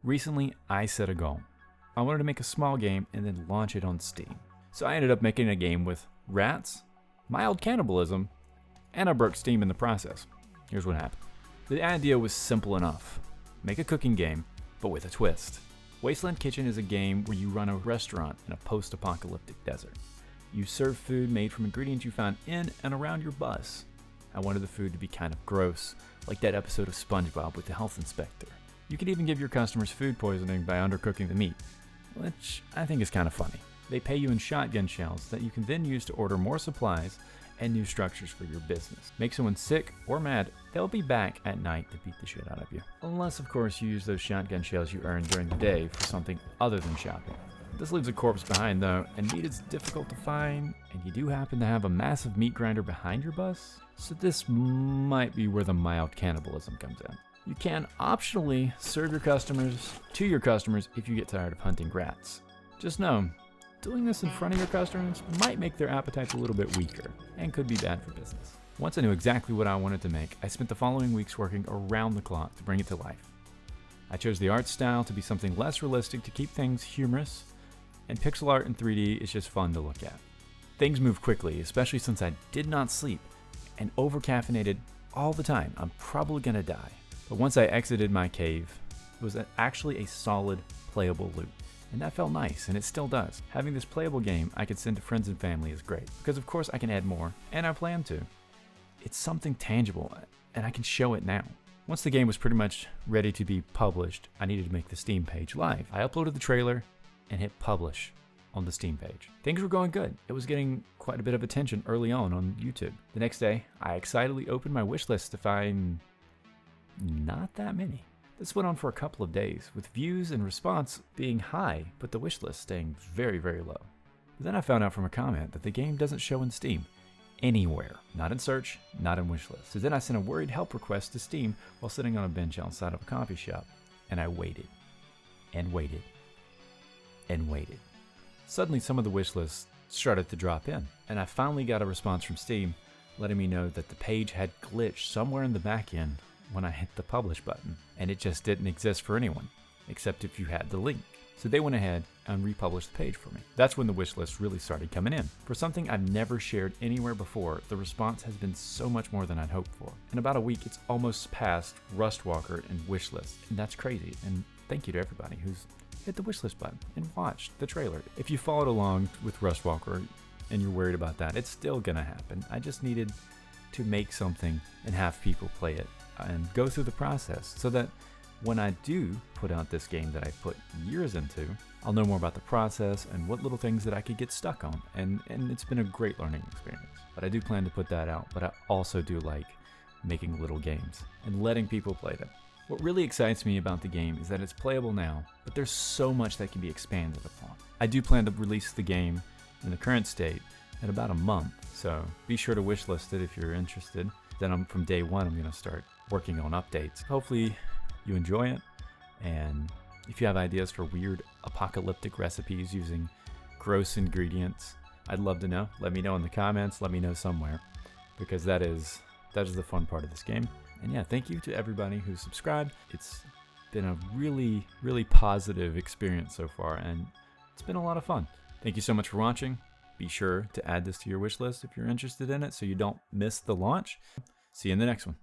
Recently, I set a goal. I wanted to make a small game and then launch it on Steam. So I ended up making a game with rats, mild cannibalism, and I broke Steam in the process. Here's what happened. The idea was simple enough. Make a cooking game, but with a twist. Wasteland Kitchen is a game where you run a restaurant in a post-apocalyptic desert. You serve food made from ingredients you found in and around your bus. I wanted the food to be kind of gross, like that episode of SpongeBob with the health inspector. You could even give your customers food poisoning by undercooking the meat, which I think is kind of funny. They pay you in shotgun shells that you can then use to order more supplies and new structures for your business. Make someone sick or mad, they'll be back at night to beat the shit out of you. Unless, of course, you use those shotgun shells you earned during the day for something other than shopping. This leaves a corpse behind though, and meat is difficult to find, and you do happen to have a massive meat grinder behind your bus, so this might be where the mild cannibalism comes in. You can optionally serve your customers if you get tired of hunting rats. Just know, doing this in front of your customers might make their appetites a little bit weaker, and could be bad for business. Once I knew exactly what I wanted to make, I spent the following weeks working around the clock to bring it to life. I chose the art style to be something less realistic to keep things humorous, and pixel art in 3D is just fun to look at. Things move quickly, especially since I did not sleep and over-caffeinated all the time. I'm probably gonna die. But once I exited my cave, it was actually a solid, playable loop. And that felt nice, and it still does. Having this playable game I could send to friends and family is great, because of course I can add more, and I plan to. It's something tangible, and I can show it now. Once the game was pretty much ready to be published, I needed to make the Steam page live. I uploaded the trailer and hit publish on the Steam page. Things were going good. It was getting quite a bit of attention early on YouTube. The next day, I excitedly opened my wish list to find not that many. This went on for a couple of days, with views and response being high, but the wish list staying very, very low. Then I found out from a comment that the game doesn't show in Steam anywhere. Not in search, not in wish list. So then I sent a worried help request to Steam while sitting on a bench outside of a coffee shop, and I waited, and waited, and waited. Suddenly some of the wish lists started to drop in, and I finally got a response from Steam letting me know that the page had glitched somewhere in the back end when I hit the publish button, and it just didn't exist for anyone, except if you had the link. So they went ahead and republished the page for me. That's when the wish list really started coming in. For something I've never shared anywhere before, the response has been so much more than I'd hoped for. In about a week, it's almost past Rustwalker and wish list, and that's crazy. And thank you to everybody who's hit the wish list button and watched the trailer. If you followed along with Rustwalker and you're worried about that, it's still gonna happen. I just needed to make something and have people play it and go through the process so that when I do put out this game that I put years into, I'll know more about the process and what little things that I could get stuck on. And it's been a great learning experience. But I do plan to put that out, but I also do like making little games and letting people play them. What really excites me about the game is that it's playable now, but there's so much that can be expanded upon. I do plan to release the game in the current state in about a month, so be sure to wishlist it if you're interested. Then from day one, I'm going to start working on updates. Hopefully you enjoy it, and if you have ideas for weird apocalyptic recipes using gross ingredients, I'd love to know. Let me know in the comments, let me know somewhere, because that is the fun part of this game. And yeah, thank you to everybody who's subscribed. It's been a really, really positive experience so far, and it's been a lot of fun. Thank you so much for watching. Be sure to add this to your wish list if you're interested in it so you don't miss the launch. See you in the next one.